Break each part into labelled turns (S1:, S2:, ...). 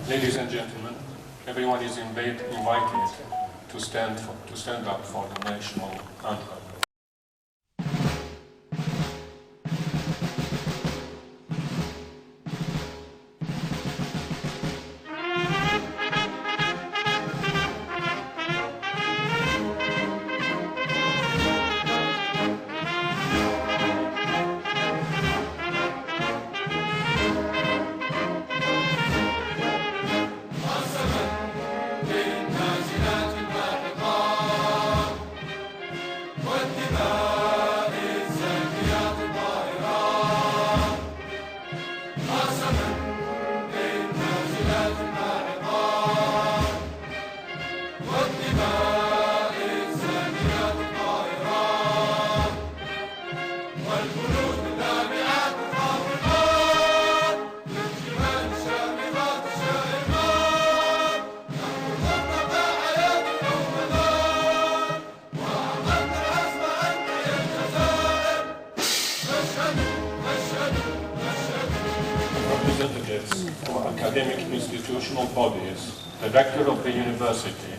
S1: Ladies and gentlemen, everyone is invited to stand up for the national anthem. Representatives of academic institutional bodies, the Rector of the University,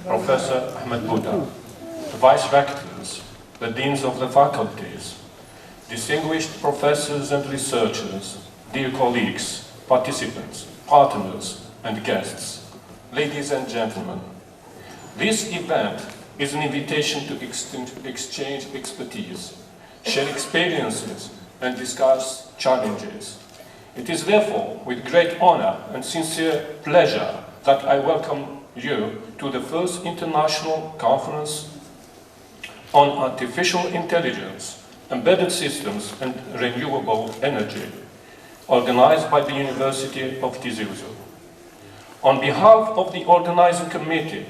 S1: Professor Ahmed Buddha, the Vice Rectors, the Deans of the Faculties, distinguished professors and researchers, dear colleagues, participants, partners and guests, ladies and gentlemen, this event is an invitation to exchange expertise, share experiences and discuss challenges. It is therefore with great honor and sincere pleasure that I welcome you to the first international conference on artificial intelligence, embedded systems and renewable energy, organized by the University of tiz-ouzou. On behalf of the organizing committee,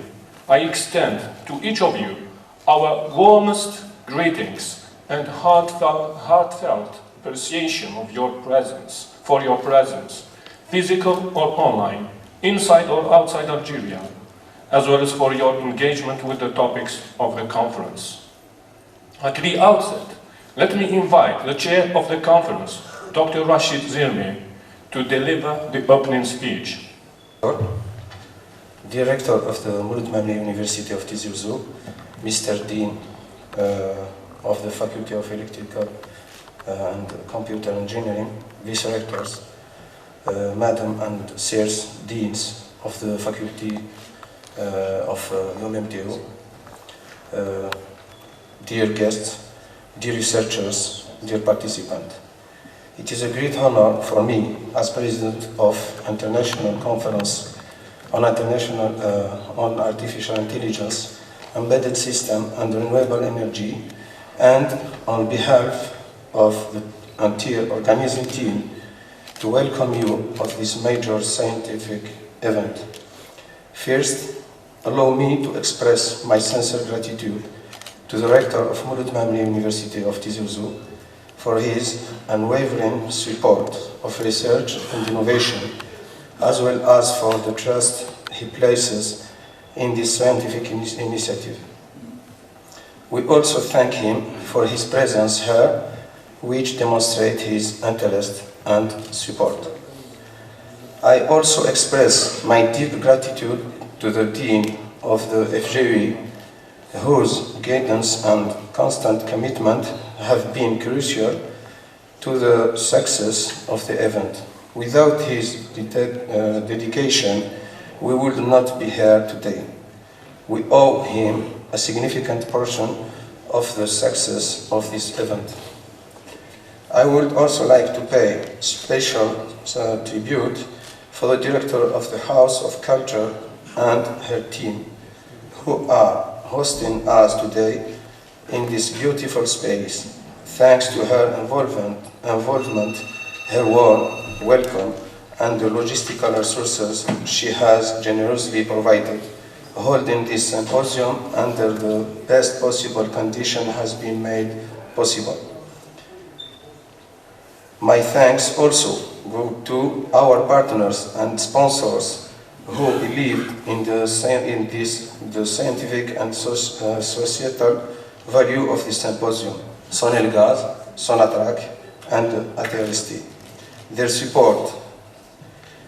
S1: I extend to each of you our warmest greetings and heartfelt appreciation of your presence, physical or online, inside or outside Algeria, as well as for your engagement with the topics of the conference. At the outset, let me invite the chair of the conference, Dr. Rashid Zirmi, to deliver the opening speech.
S2: Director of the Mouloud Mamli University of tiz-ouzou, Mr. Dean of the Faculty of Electrical and Computer Engineering, Vice-Rectors, Madam and Sirs, Deans of the Faculty of UMMTO, dear guests, dear researchers, dear participants. It is a great honor for me as President of International Conference on Artificial Intelligence, Embedded System and Renewable Energy, and on behalf of the entire organizing team to welcome you of this major scientific event. First, allow me to express my sincere gratitude to the Rector of Mouloud Mamli University of tiz-ouzou for his unwavering support of research and innovation, as well as for the trust he places in this scientific initiative. We also thank him for his presence here, which demonstrates his interest and support. I also express my deep gratitude to the Dean of the FGUE, whose guidance and constant commitment have been crucial to the success of the event. Without his dedication, we would not be here today. We owe him a significant portion of the success of this event. I would also like to pay special tribute for the Director of the House of Culture and her team, who are hosting us today in this beautiful space. Thanks to her involvement, her warm welcome, and the logistical resources she has generously provided, holding this symposium under the best possible condition has been made possible. My thanks also go to our partners and sponsors who believe in the scientific and societal value of this symposium: Sonelgaz, Sonatrach, and ATRST. Their support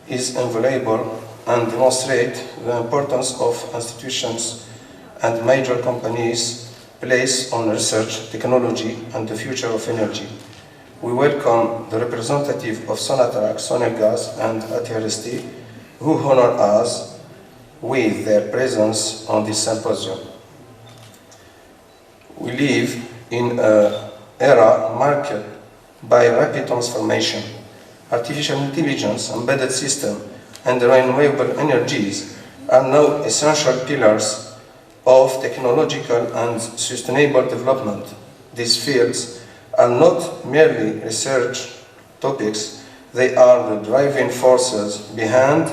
S2: is invaluable and demonstrates the importance of institutions and major companies' place on research, technology, and the future of energy. We welcome the representative of Sonatrach, Sonelgaz, and ATRST, who honor us with their presence on this symposium. We live in an era marked by rapid transformation. Artificial intelligence, embedded system, and renewable energies are now essential pillars of technological and sustainable development. These fields are not merely research topics, they are the driving forces behind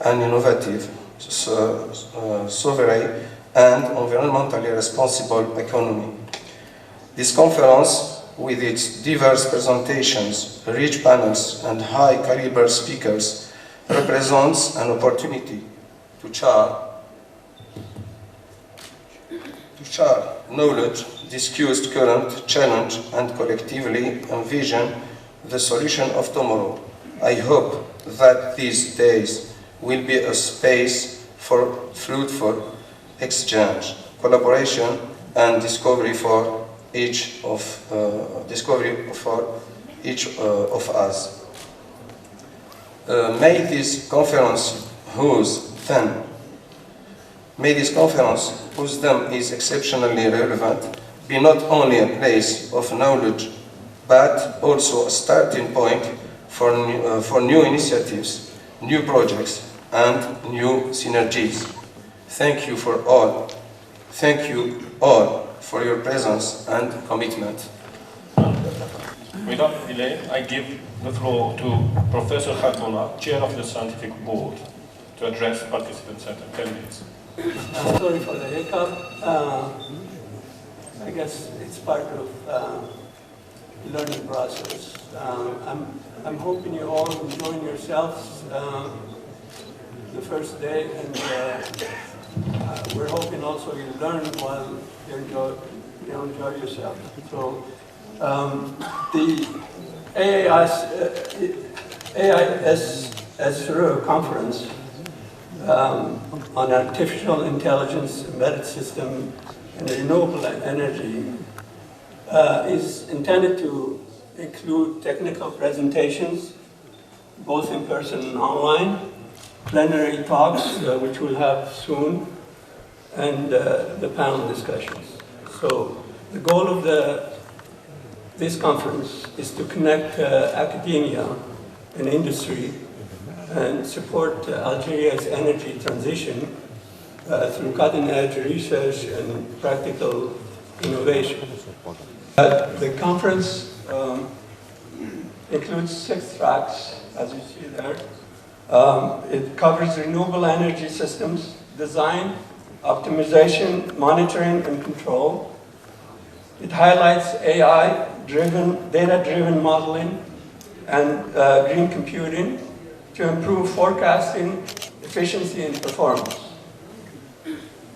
S2: an innovative, sovereign, and environmentally responsible economy. This conference, with its diverse presentations, rich panels, and high-caliber speakers, represents an opportunity to share knowledge, discuss current challenge, and collectively envision the solution of tomorrow. I hope that these days will be a space for fruitful exchange, collaboration, and discovery for each of us. May this conference, whose theme is exceptionally relevant, be not only a place of knowledge, but also a starting point for new initiatives, new projects, and new synergies. Thank you all for your presence and commitment.
S1: Without delay, I give the floor to Professor Khatouna, Chair of the Scientific Board, to address participants and attendees.
S3: I'm sorry for the hiccup. I guess it's part of the learning process. I'm hoping you all enjoy yourselves the first day, and we're hoping also you learn while you enjoy yourself. So the AIS conference on artificial intelligence, embedded system, and renewable energy is intended to include technical presentations, both in person and online, plenary talks, which we'll have soon, and the panel discussions. So the goal of this conference is to connect academia and industry and support Algeria's energy transition through cutting-edge research and practical innovation. The conference includes 6 tracks, as you see there. It covers renewable energy systems, design, optimization, monitoring, and control. It highlights AI-driven, data-driven modeling and green computing to improve forecasting, efficiency, and performance.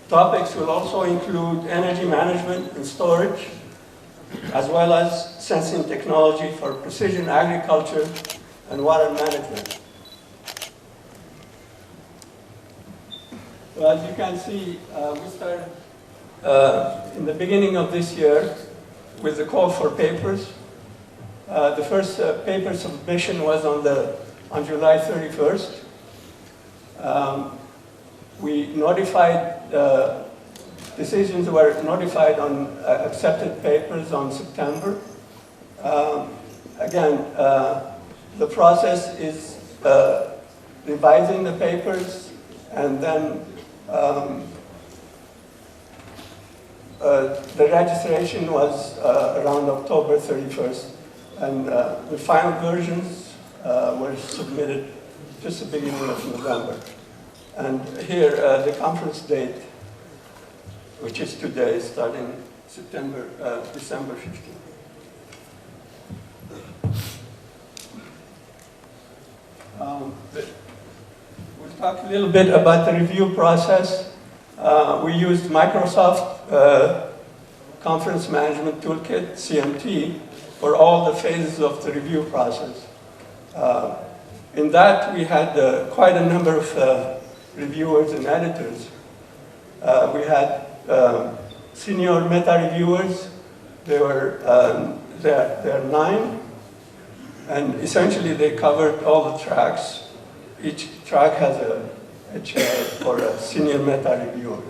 S3: Topics will also include energy management and storage, as well as sensing technology for precision agriculture and water management. Well, as you can see, we started in the beginning of this year with the call for papers. The first paper submission was on July 31st. We notified, decisions were notified on accepted papers on September. Again, the process is revising the papers, and then the registration was around October 31st, and the final versions were submitted just the beginning of November. And here, the conference date, which is today, starting December 15th. We'll talk a little bit about the review process. We used Microsoft Conference Management Toolkit, CMT, for all the phases of the review process. In that, we had quite a number of reviewers and editors. We had senior meta-reviewers. There are 9, and essentially they covered all the tracks. Each track has a chair or a senior meta-reviewer.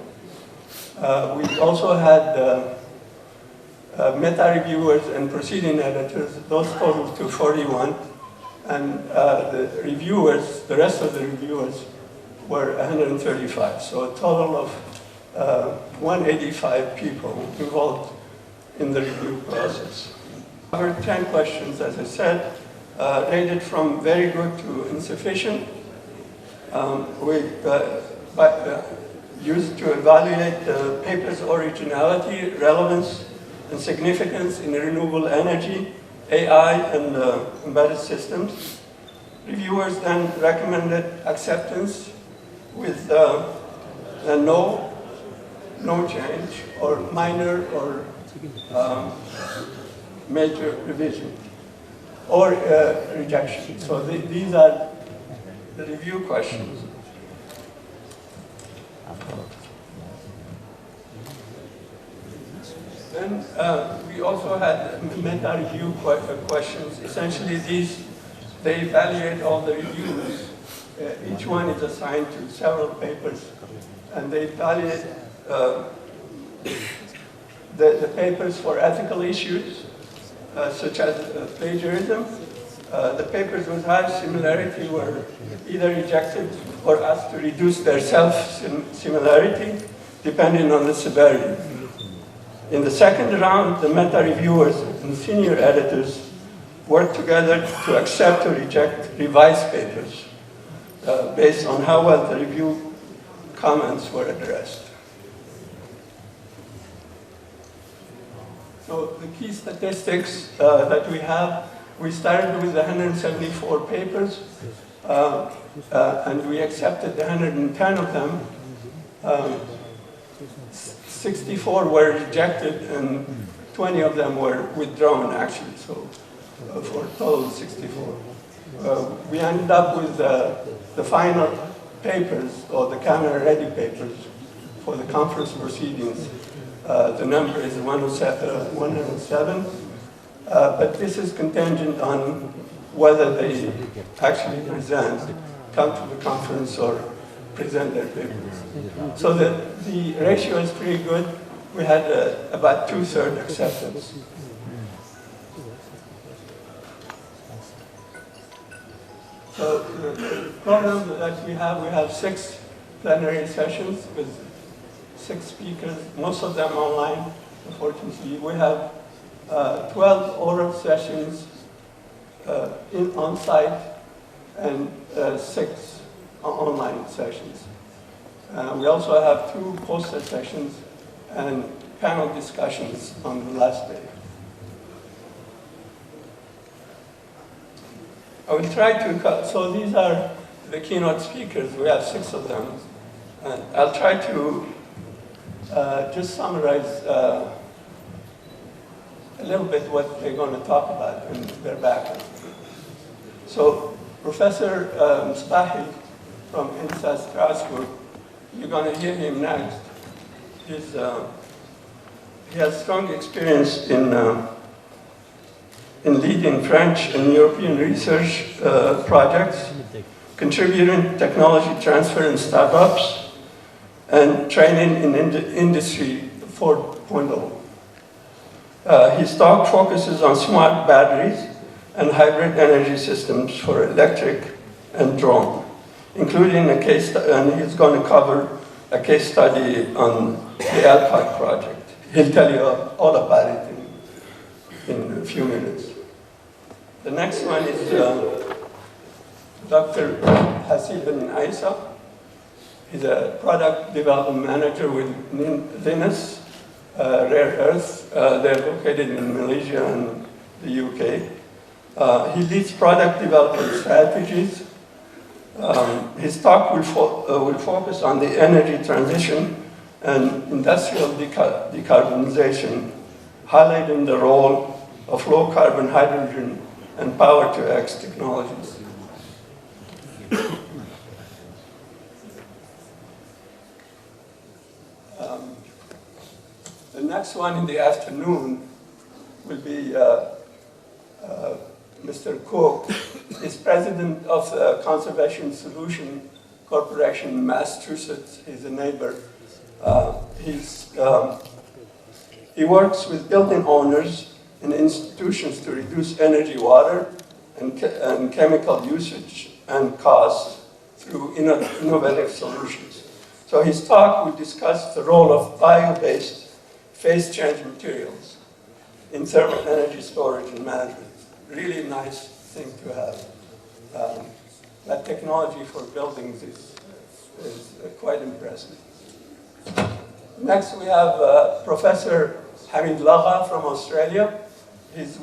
S3: We also had meta-reviewers and proceeding editors. Those totaled to 41. And the reviewers, the rest of the reviewers, were 135. So a total of 185 people involved in the review process. Over 10 questions, as I said, rated from very good to insufficient. We used to evaluate the paper's originality, relevance, and significance in renewable energy, AI, and embedded systems. Reviewers then recommended acceptance with no change, or minor or major revision, or rejection. So these are the review questions. Then we also had meta-review questions. Essentially, they evaluate all the reviews. Each one is assigned to several papers, and they evaluate the papers for ethical issues, such as plagiarism. The papers with high similarity were either rejected or asked to reduce their self-similarity, depending on the severity. In the second round, the meta-reviewers and senior editors worked together to accept or reject revised papers based on how well the review comments were addressed. So the key statistics that we started with 174 papers, and we accepted 110 of them. 64 were rejected, and 20 of them were withdrawn, actually, so for a total of 64. We ended up with the final papers, or the camera-ready papers, for the conference proceedings. The number is 107, but this is contingent on whether they actually come to the conference or present their papers. So the ratio is pretty good. We had about 2/3 acceptance. So the program that we have 6 plenary sessions with 6 speakers, most of them online, unfortunately. We have 12 oral sessions on-site and 6 online sessions. We also have 2 poster sessions and panel discussions on the last day. I will try to, so these are the keynote speakers. We have 6 of them. And I'll try to just summarize a little bit what they're going to talk about in their background. So Professor Misbahi from INSA Strasbourg, you're going to hear him next. He has strong experience in leading French and European research projects, contributing technology transfer in startups, and training in Industry 4.0. His talk focuses on smart batteries and hybrid energy systems for electric and drone, including a case study, and he's going to cover a case study on the Alpine project. He'll tell you all about it in a few minutes. The next one is Dr. Hasib bin Isa. He's a product development manager with Linus Rare Earths. They're located in Malaysia and the UK. He leads product development strategies. His talk will focus on the energy transition and industrial decarbonization, highlighting the role of low-carbon hydrogen and power-to-X technologies. next one in the afternoon will be Mr. Cook. He's president of the Conservation Solution Corporation in Massachusetts. He's a neighbor. He works with building owners and institutions to reduce energy, water, and chemical usage and costs through innovative solutions. So his talk will discuss the role of bio-based phase change materials in thermal energy storage and management. Really nice thing to have. That technology for buildings is quite impressive. Next we have Professor Hamid Lagha from Australia. He's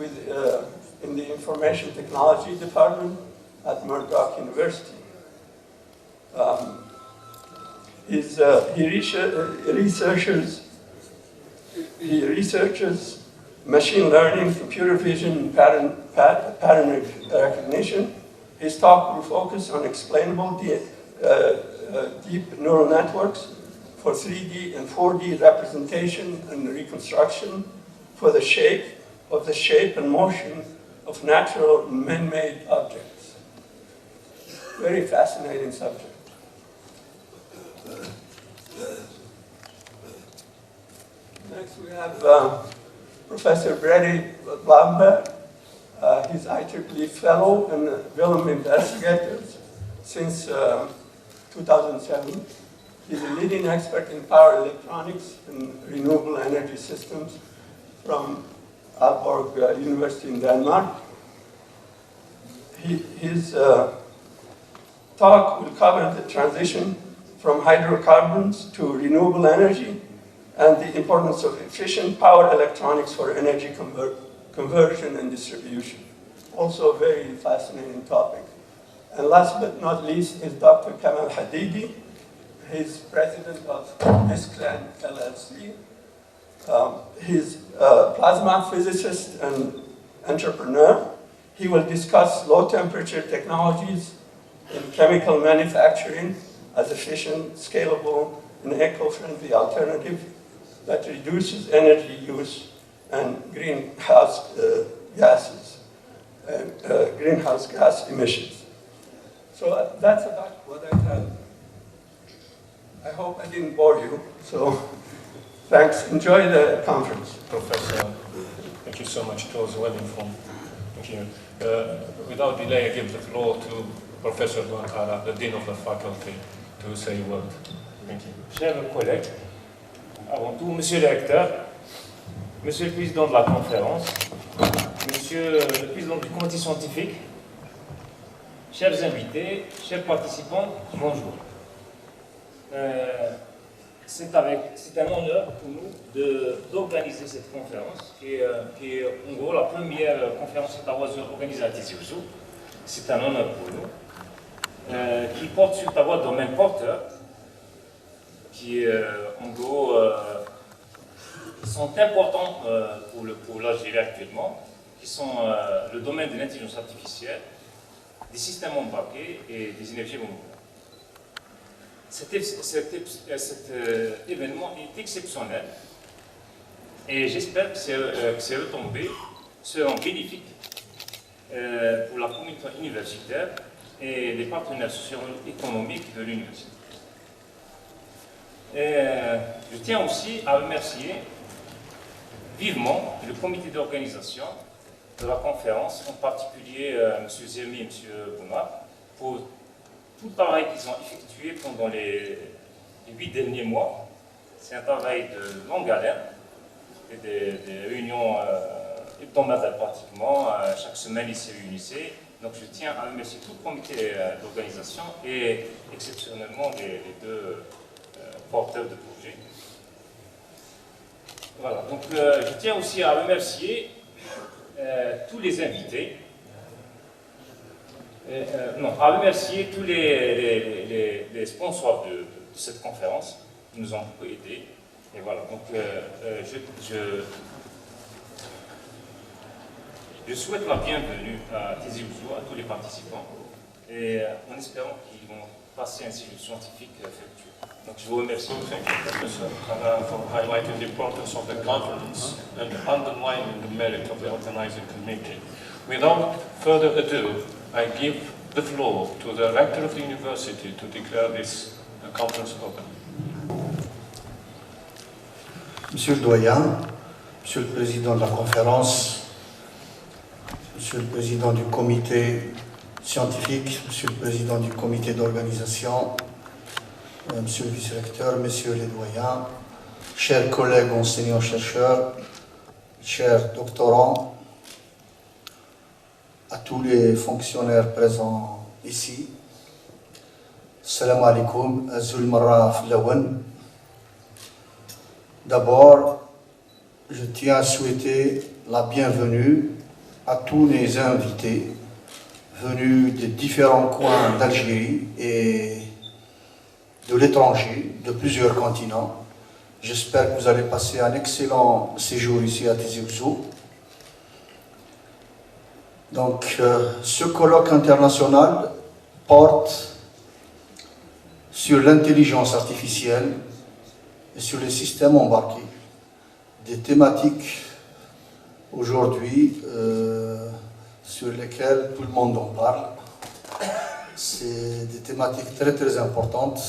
S3: in the Information Technology Department at Murdoch University. He researches machine learning, computer vision, and pattern recognition. His talk will focus on explainable deep neural networks for 3D and 4D representation and reconstruction for the shape and motion of natural and man-made objects. Very fascinating subject. Next we have Professor Brady Blomberg. He's IEEE Fellow and Willem Investigator since 2007. He's a leading expert in power electronics and renewable energy systems from Aalborg University in Denmark. His talk will cover the transition from hydrocarbons to renewable energy and the importance of efficient power electronics for energy conversion and distribution. Also a very fascinating topic. And last but not least is Dr. Kamal Hadidi. He's president of Misclan LLC. He's a plasma physicist and entrepreneur. He will discuss low temperature technologies in chemical manufacturing as efficient, scalable, and eco-friendly alternative that reduces energy use and greenhouse gas emissions. So that's about what I have. I hope I didn't bore you. So thanks. Enjoy the conference.
S1: Professor, thank you so much. It was well informed. Thank you. Without delay, I give the floor to Professor Guantara, the Dean of the Faculty, to say a word. Thank you.
S4: Chers collègues, avant tout, Monsieur le Recteur, Monsieur le Président de la conférence, Monsieur le Président du comité scientifique, chers invités, chers participants, bonjour. C'est un honneur pour nous d'organiser cette conférence, qui est en gros la première conférence organisée à tiz-ouzou. C'est un honneur pour nous, qui porte sur d'abord domaine porteur, qui en gros sont importants pour l'Algérie actuellement, qui sont le domaine de l'intelligence artificielle, des systèmes embarqués et des énergies renouvelables. Cet événement est exceptionnel et j'espère que ces retombées seront bénéfiques pour la communauté universitaire et les partenaires socio-économiques de l'université. Je tiens aussi à remercier vivement le comité d'organisation de la conférence, en particulier M. Zermi et M. Bounat, pour tout le travail qu'ils ont effectué pendant les 8 derniers mois. C'est un travail de longue haleine, et des réunions hebdomadaires pratiquement. Chaque semaine, ils se réunissaient. Donc je tiens à remercier tout le comité d'organisation et exceptionnellement les deux porteurs de projet. Voilà, donc je tiens aussi à remercier tous les invités. À remercier tous les sponsors de cette conférence qui nous ont beaucoup aidés. Et voilà, donc je souhaite la bienvenue à tiz-ouzou, à tous les participants. et en espérant qu'ils vont passer un séjour scientifique fructueux. Donc je vous remercie.
S1: Thank you, Professor Khanna, for highlighting the importance of the conference and underlining the merit of the organizing committee. Without further ado, I give the floor to the rector of the university to declare this conference open.
S5: Monsieur le doyen, Monsieur le président de la conférence, Monsieur le président du comité scientifique, Monsieur le président du comité d'organisation, Monsieur le vice-recteur, Messieurs les doyens, chers collègues enseignants-chercheurs, chers doctorants, à tous les fonctionnaires présents ici, Salam alaikum, Azul Marra Flawan. D'abord, je tiens à souhaiter la bienvenue à tous les invités venus des différents coins d'Algérie et de l'étranger, de plusieurs continents. J'espère que vous allez passer un excellent séjour ici à tiz-ouzou. Donc, ce colloque international porte sur l'intelligence artificielle et sur les systèmes embarqués, des thématiques aujourd'hui sur lesquelles tout le monde en parle. C'est des thématiques très très importantes.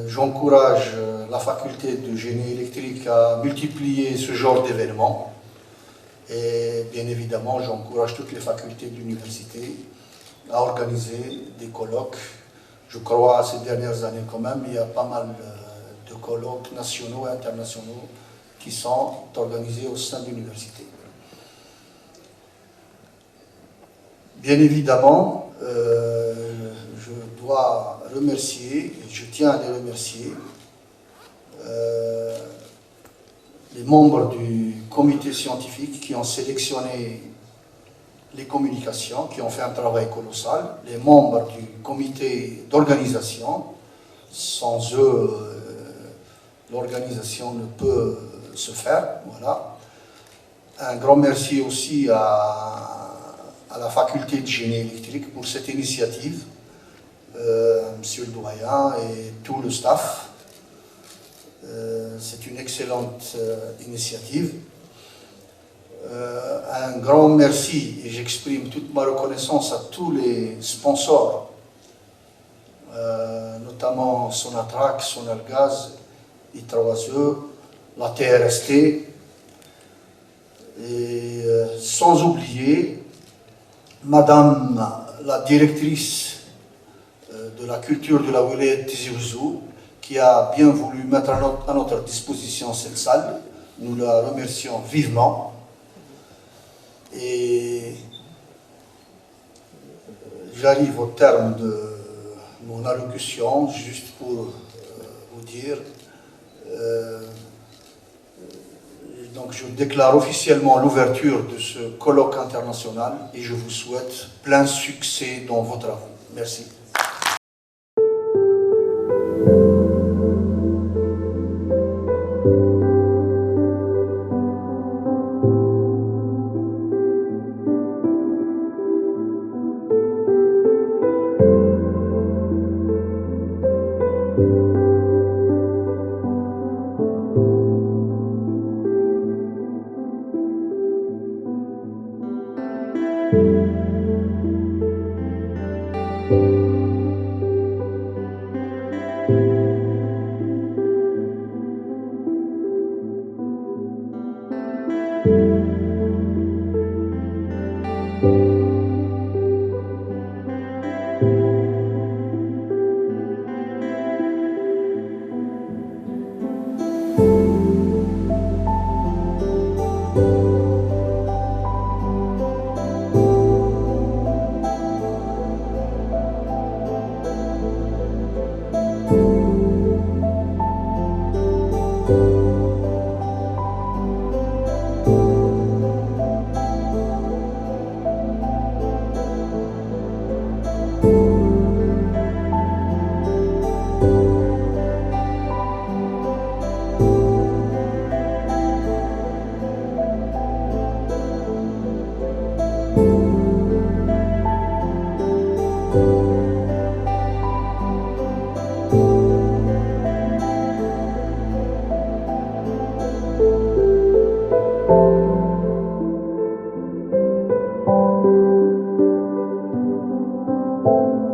S5: J'encourage la faculté de génie électrique à multiplier ce genre d'événements et bien évidemment j'encourage toutes les facultés de l'université à organiser des colloques. Je crois ces dernières années quand même il y a pas mal de colloques nationaux et internationaux qui sont organisés au sein de l'université. Bien évidemment, je dois remercier, et je tiens à les remercier, les membres du comité scientifique qui ont sélectionné les communications, qui ont fait un travail colossal, les membres du comité d'organisation. Sans eux, l'organisation ne peut se faire. Voilà. Un grand merci aussi à la faculté de génie électrique pour cette initiative, Monsieur le doyen et tout le staff. C'est une excellente initiative. Un grand merci et j'exprime toute ma reconnaissance à tous les sponsors, notamment Sonatrach, Sonalgaz, I3E, la TRST, et sans oublier Madame la directrice de la culture de la wilaya tiz-ouzou qui a bien voulu mettre à notre disposition cette salle. Nous la remercions vivement. Et j'arrive au terme de mon allocution, juste pour vous dire, donc je déclare officiellement l'ouverture de ce colloque international et je vous souhaite plein succès dans vos travaux. Merci.
S6: you.